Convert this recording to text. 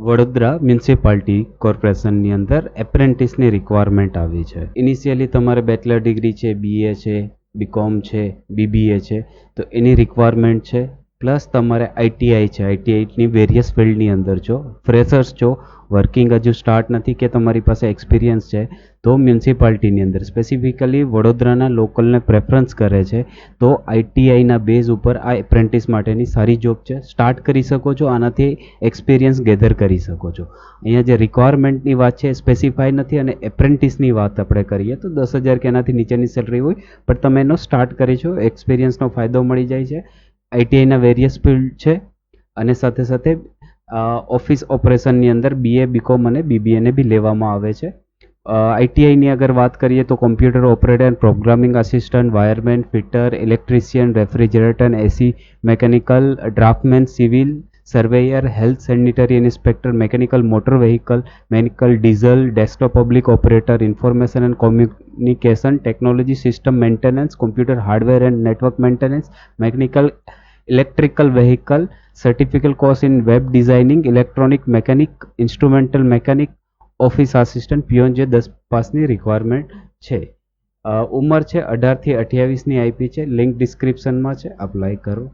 Vadodara municipality કોર્પોરેશનની અંદર એપ્રેન્ટિસની requirement આવી છે. ઇનિશિયલી તમારે બેચલર ડિગ્રી છે, બીએ છે, બીકોમ છે, બીબીએ છે, તો એની રિક્વાયરમેન્ટ છે. પ્લસ તમારે આઈટીઆઈ છે, આઈટીઆઈની વેરિયસ ફિલ્ડની અંદર છો, ફ્રેશર્સ છો, વર્કિંગ હજુ સ્ટાર્ટ નથી કે તમારી પાસે એક્સપિરિયન્સ છે, તો મ્યુનિસિપાલિટીની અંદર સ્પેસિફિકલી વડોદરાના લોકલને પ્રેફરન્સ કરે છે. તો આઈટીઆઈના બેઝ ઉપર આ એપ્રેન્ટિસ માટેની સારી જોબ છે. સ્ટાર્ટ કરી શકો છો, આનાથી એક્સપિરિયન્સ ગેધર કરી શકો છો. અહીંયા જે રિક્વાયરમેન્ટની વાત છે એ સ્પેસિફાઈ નથી, અને એપ્રેન્ટિસની વાત આપણે કરીએ તો 10,000 કે એનાથી નીચેની સેલરી હોય, પણ તમે એનો સ્ટાર્ટ કરી છો, એક્સપિરિયન્સનો ફાયદો મળી જાય છે. આઈટીઆઈના વેરિયસ ફિલ્ડ છે, અને સાથે સાથે ઓફિસ ઓપરેશનની અંદર બીએ, બીકોમ અને બીબીએને બી લેવામાં આવે છે. આઈટીઆઈની અગર વાત કરીએ તો computer operator, programming assistant, wireman, fitter, electrician, refrigerator, AC mechanical, draftman, civil surveyor, health sanitary inspector, mechanical motor vehicle, mechanical diesel, desktop public operator, information and communication technology, system maintenance, computer hardware and network maintenance, mechanical electrical vehicle, certificate course in web designing, electronic mechanic, instrumental mechanic, office assistant, peon જે 10 પાસની requirement છે. ઉંમર છે 18 થી 28ની IP છે. Link ડિસ્ક્રિપ્શનમાં છે, apply કરો.